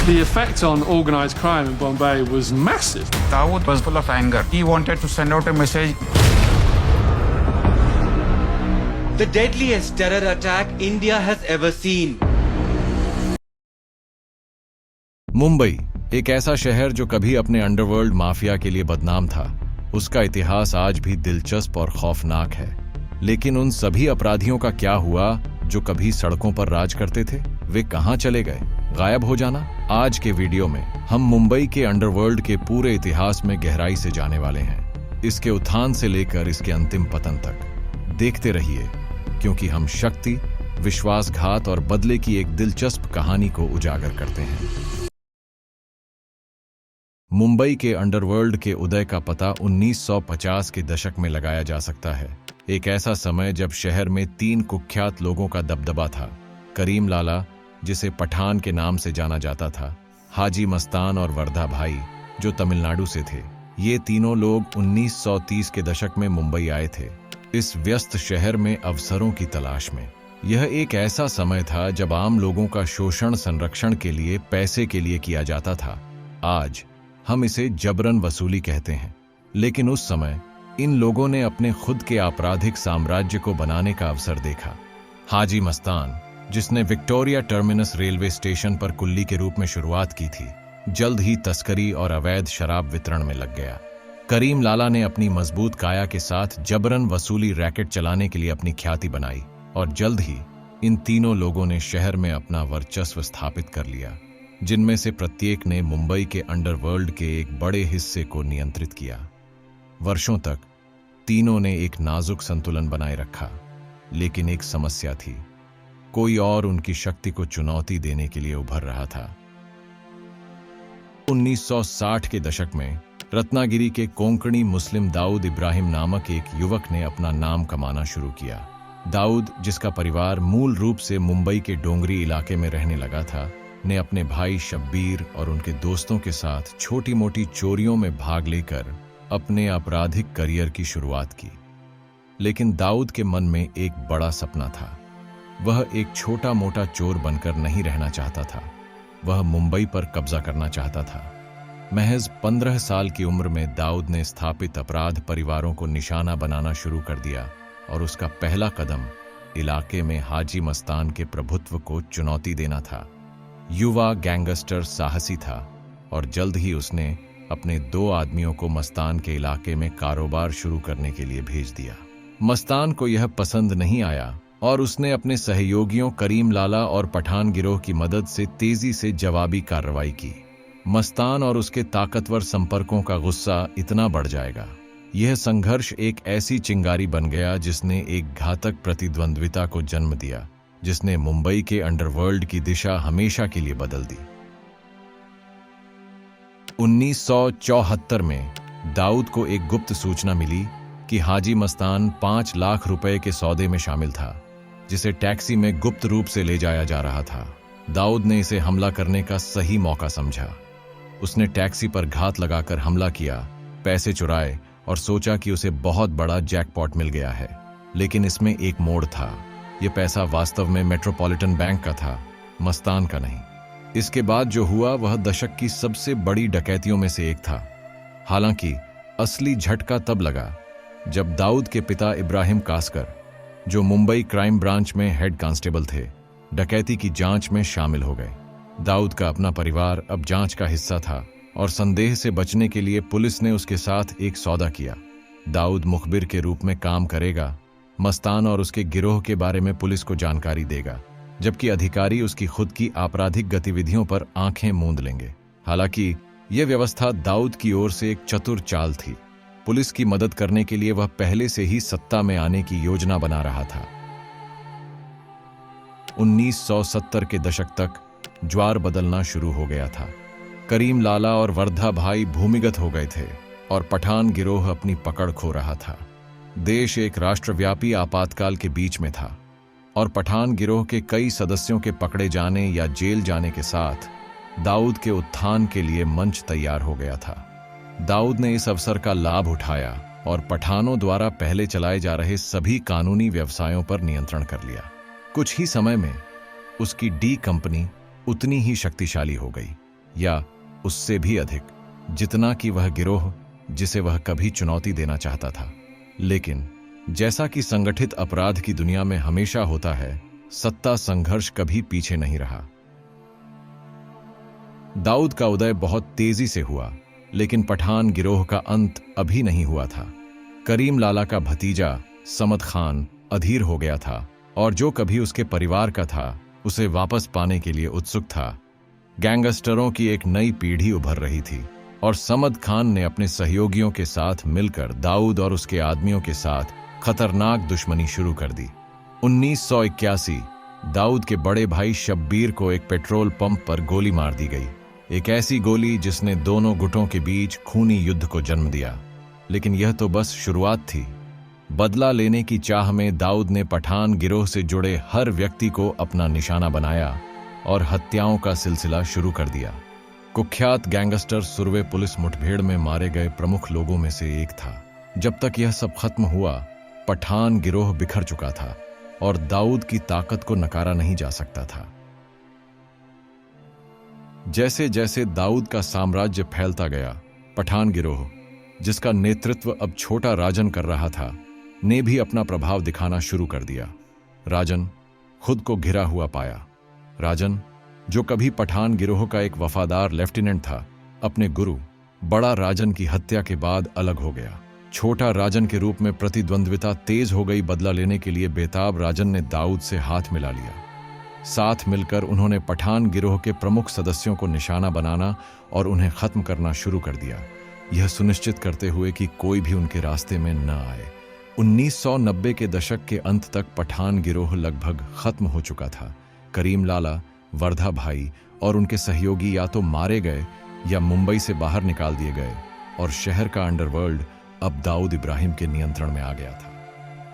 The effect on organised crime in Bombay was massive. Dawood was full of anger. He wanted to send out a message. The deadliest terror attack India has ever seen. Mumbai, एक ऐसा शहर जो कभी अपने underworld mafia के लिए बदनाम था, उसका इतिहास आज भी दिलचस्प और खौफनाक है। लेकिन उन सभी अपराधियों का क्या हुआ जो कभी सड़कों पर राज करते थे? वे कहां चले गए? गायब हो जाना? आज के वीडियो में हम मुंबई के अंडरवर्ल्ड के पूरे इतिहास में गहराई से जाने वाले हैं, इसके उत्थान से लेकर इसके अंतिम पतन तक। देखते रहिए, क्योंकि हम शक्ति, विश्वासघात और बदले की एक दिलचस्प कहानी को उजागर करते हैं। मुंबई के अंडरवर्ल्ड के उदय का पता 1950 के दशक में लगाया जा सकता है। एक ऐसा समय जब शहर में 3 कुख्यात लोगों का दबदबा था। करीम लाला, जिसे पठान के नाम से जाना जाता था, हाजी मस्तान और वर्धा भाई, जो तमिलनाडु से थे। ये तीनों लोग 1930 के दशक में मुंबई आए थे, इस व्यस्त शहर में अवसरों की तलाश में। यह एक ऐसा समय था जब आम लोगों का शोषण संरक्षण के लिए, पैसे के लिए किया जाता था। आज हम इसे जबरन वसूली कहते हैं, लेकिन उस समय इन लोगों ने अपने खुद के आपराधिक साम्राज्य को बनाने का अवसर देखा। हाजी मस्तान, जिसने विक्टोरिया टर्मिनस रेलवे स्टेशन पर कुल्ली के रूप में शुरुआत की थी, जल्द ही तस्करी और अवैध शराब वितरण में लग गया। करीम लाला ने अपनी मजबूत काया के साथ जबरन वसूली रैकेट चलाने के लिए अपनी ख्याति बनाई, और जल्द ही इन तीनों लोगों ने शहर में अपना वर्चस्व स्थापित कर लिया, जिनमें से प्रत्येक ने मुंबई के अंडरवर्ल्ड के एक बड़े हिस्से को नियंत्रित किया। वर्षों तक तीनों ने एक नाजुक संतुलन बनाए रखा, लेकिन एक समस्या थी। कोई और उनकी शक्ति को चुनौती देने के लिए उभर रहा था। 1960 के दशक में रत्नागिरी के कोंकणी मुस्लिम दाऊद इब्राहिम नामक एक युवक ने अपना नाम कमाना शुरू किया। दाऊद, जिसका परिवार मूल रूप से मुंबई के डोंगरी इलाके में रहने लगा था, ने अपने भाई शब्बीर और उनके दोस्तों के साथ छोटी मोटी चोरियों में भाग लेकर अपने आपराधिक करियर की शुरुआत की। लेकिन दाऊद के मन में एक बड़ा सपना था। वह एक छोटा मोटा चोर बनकर नहीं रहना चाहता था, वह मुंबई पर कब्जा करना चाहता था। महज 15 साल की उम्र में दाऊद ने स्थापित अपराध परिवारों को निशाना बनाना शुरू कर दिया, और उसका पहला कदम इलाके में हाजी मस्तान के प्रभुत्व को चुनौती देना था। युवा गैंगस्टर साहसी था, और जल्द ही उसने अपने 2 आदमियों को मस्तान के इलाके में कारोबार शुरू करने के लिए भेज दिया। मस्तान को यह पसंद नहीं आया, और उसने अपने सहयोगियों करीम लाला और पठान गिरोह की मदद से तेजी से जवाबी कार्रवाई की। मस्तान और उसके ताकतवर संपर्कों का गुस्सा इतना बढ़ जाएगा। यह संघर्ष एक ऐसी चिंगारी बन गया जिसने एक घातक प्रतिद्वंद्विता को जन्म दिया, जिसने मुंबई के अंडरवर्ल्ड की दिशा हमेशा के लिए बदल दी। 1974 में दाऊद को एक गुप्त सूचना मिली कि हाजी मस्तान 5 लाख रुपए के सौदे में शामिल था, जिसे टैक्सी में गुप्त रूप से ले जाया जा रहा था। दाऊद ने इसे हमला करने का सही मौका समझा। उसने टैक्सी पर घात लगाकर हमला किया, पैसे चुराए और सोचा कि उसे बहुत बड़ा जैकपॉट मिल गया है। लेकिन इसमें एक मोड़ था। यह पैसा वास्तव में मेट्रोपॉलिटन बैंक का था, मस्तान का नहीं। इसके बाद जो हुआ वह दशक की सबसे बड़ी डकैतियों में से एक था। हालांकि असली झटका तब लगा जब दाऊद के पिता इब्राहिम कासकर, जो मुंबई क्राइम ब्रांच में हेड कांस्टेबल थे, डकैती की जांच में शामिल हो गए। दाऊद का अपना परिवार अब जांच का हिस्सा था, और संदेह से बचने के लिए पुलिस ने उसके साथ एक सौदा किया। दाऊद मुखबिर के रूप में काम करेगा, मस्तान और उसके गिरोह के बारे में पुलिस को जानकारी देगा, जबकि अधिकारी उसकी खुद की आपराधिक गतिविधियों पर आंखें मूंद लेंगे। हालांकि यह व्यवस्था दाऊद की ओर से एक चतुर चाल थी। पुलिस की मदद करने के लिए वह पहले से ही सत्ता में आने की योजना बना रहा था। 1970 के दशक तक ज्वार बदलना शुरू हो गया था। करीम लाला और वर्धा भाई भूमिगत हो गए थे, और पठान गिरोह अपनी पकड़ खो रहा था। देश एक राष्ट्रव्यापी आपातकाल के बीच में था, और पठान गिरोह के कई सदस्यों के पकड़े जाने या जेल जाने के साथ दाऊद के उत्थान के लिए मंच तैयार हो गया था। दाऊद ने इस अवसर का लाभ उठाया और पठानों द्वारा पहले चलाए जा रहे सभी कानूनी व्यवसायों पर नियंत्रण कर लिया। कुछ ही समय में उसकी डी कंपनी उतनी ही शक्तिशाली हो गई। या उससे भी अधिक, जितना कि वह गिरोह जिसे वह कभी चुनौती देना चाहता था। लेकिन जैसा कि संगठित अपराध की दुनिया में हमेशा होता है, सत्ता संघर्ष कभी पीछे नहीं रहा। दाऊद का उदय बहुत तेजी से हुआ, लेकिन पठान गिरोह का अंत अभी नहीं हुआ था। करीम लाला का भतीजा समद खान अधीर हो गया था और जो कभी उसके परिवार का था उसे वापस पाने के लिए उत्सुक था। गैंगस्टरों की एक नई पीढ़ी उभर रही थी और समद खान ने अपने सहयोगियों के साथ मिलकर दाऊद और उसके आदमियों के साथ खतरनाक दुश्मनी शुरू कर दी। 1981 दाऊद के बड़े भाई शब्बीर को एक पेट्रोल पंप पर गोली मार दी गई, एक ऐसी गोली जिसने दोनों गुटों के बीच खूनी युद्ध को जन्म दिया। लेकिन यह तो बस शुरुआत थी। बदला लेने की चाह में दाऊद ने पठान गिरोह से जुड़े हर व्यक्ति को अपना निशाना बनाया और हत्याओं का सिलसिला शुरू कर दिया। कुख्यात गैंगस्टर सुरवे पुलिस मुठभेड़ में मारे गए प्रमुख लोगों में से एक था। जब तक यह सब खत्म हुआ, पठान गिरोह बिखर चुका था और दाऊद की ताकत को नकारा नहीं जा सकता था। जैसे जैसे दाऊद का साम्राज्य फैलता गया, पठान गिरोह, जिसका नेतृत्व अब छोटा राजन कर रहा था, ने भी अपना प्रभाव दिखाना शुरू कर दिया। राजन खुद को घिरा हुआ पाया। राजन, जो कभी पठान गिरोह का एक वफादार लेफ्टिनेंट था, अपने गुरु बड़ा राजन की हत्या के बाद अलग हो गया। छोटा राजन के रूप में प्रतिद्वंद्विता तेज हो गई। बदला लेने के लिए बेताब राजन ने दाऊद से हाथ मिला लिया। साथ मिलकर उन्होंने पठान गिरोह के प्रमुख सदस्यों को निशाना बनाना और उन्हें खत्म करना शुरू कर दिया, यह सुनिश्चित करते हुए कि कोई भी उनके रास्ते में न आए। 1990 के दशक के अंत तक पठान गिरोह लगभग खत्म हो चुका था। करीम लाला, वर्धा भाई और उनके सहयोगी या तो मारे गए या मुंबई से बाहर निकाल दिए गए और शहर का अंडरवर्ल्ड अब दाऊद इब्राहिम के नियंत्रण में आ गया था।